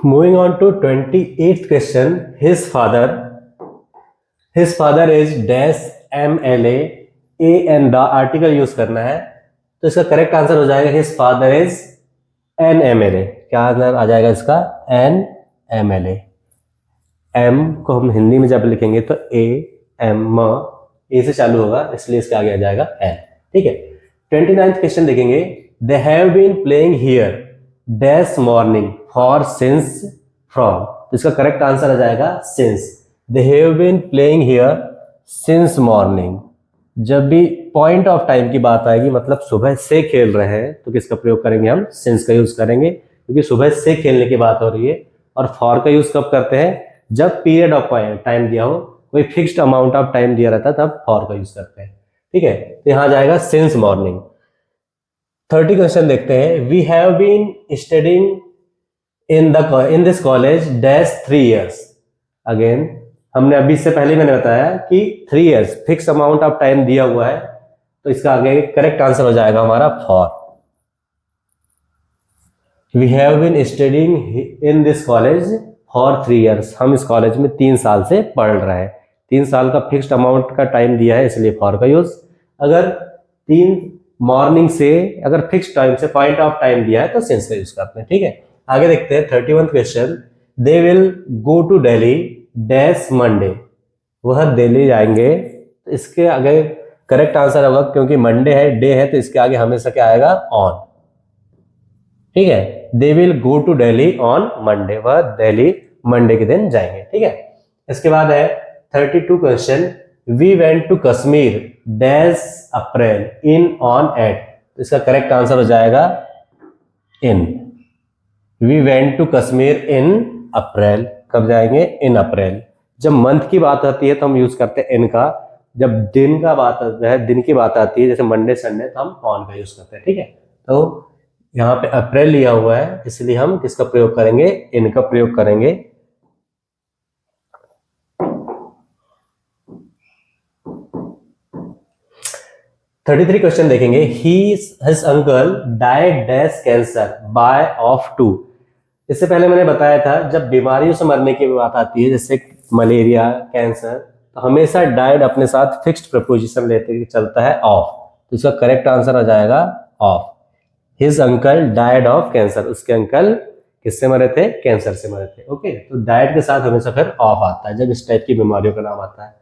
Moving on to 28th question. His father is dash MLA and the article use करना है, तो इसका correct answer हो जाएगा his father is an MLA। क्या आंसर आ जाएगा इसका? an MLA। M को हम हिंदी में जब लिखेंगे तो ए से चालू होगा, इसलिए इसके आगे आ जाएगा N। ठीक है। 29th क्वेश्चन देखेंगे। They have been playing here dash morning for since from, तो इसका करेक्ट आंसर आ जाएगा since। They have been playing here since morning। जब भी पॉइंट ऑफ टाइम की बात आएगी, मतलब सुबह से खेल रहे हैं, तो किसका प्रयोग करेंगे? हम since का यूज करेंगे, क्योंकि सुबह से खेलने की बात हो रही है। और फॉर का यूज कब करते हैं? जब पीरियड ऑफ टाइम दिया हो, कोई फिक्स्ड अमाउंट ऑफ टाइम दिया रहता है, तब फॉर का यूज करते हैं। ठीक है, तो यहां जाएगा सिंस मॉर्निंग। 30 क्वेश्चन देखते हैं। We have been studying in this college dash 3 years। अगेन हमने अभी से पहले मैंने बताया कि 3 years fix amount of time दिया हुआ है, तो इसका आगे करेक्ट आंसर हो जाएगा हमारा for. We have been studying in this college for 3 years। हम इस कॉलेज में 3 साल से पढ़ रहे हैं। 3 साल का फिक्स्ड अमाउंट का टाइम दिया है, इसलिए फॉर का यूज। अगर 3 मॉर्निंग से अगर फिक्स टाइम से पॉइंट ऑफ टाइम दिया है, तो सिंस का यूज करते हैं। ठीक है, आगे देखते हैं। 31st question. They will go to Delhi dash Monday. वह दिल्ली जाएंगे, तो इसके आगे करेक्ट आंसर होगा, क्योंकि मंडे है, डे है, तो इसके आगे हमेशा क्या आएगा? ऑन। ठीक है, they will go to Delhi on Monday. वह दिल्ली मंडे के दिन जाएंगे। ठीक है, इसके बाद है 32 question. We went to Kashmir dash April in on at, तो इसका करेक्ट आंसर हो जाएगा in. We went to Kashmir in April. कब जाएंगे? इन अप्रैल। जब मंथ की बात आती है तो हम यूज करते हैं इन का। जब दिन का बात है, दिन की बात आती है, जैसे मंडे संडे, तो हम ऑन का यूज करते हैं। ठीक है, तो यहाँ पे अप्रैल लिया हुआ है, इसलिए हम किसका प्रयोग करेंगे? इन का प्रयोग करेंगे। थर्टी क्वेश्चन देखेंगे। His uncle died dash cancer by of 2। इससे पहले मैंने बताया था, जब बीमारियों से मरने की बात आती है, जैसे मलेरिया, कैंसर, तो हमेशा डाइड अपने साथ फिक्स्ड प्रपोजिशन लेते हुए चलता है ऑफ, तो इसका करेक्ट आंसर आ जाएगा of. His uncle died of cancer. उसके अंकल किससे मरे थे? कैंसर से मरे थे। ओके, तो डाइड के साथ हमेशा फिर ऑफ आता है जब इस टाइप की बीमारियों का नाम आता है।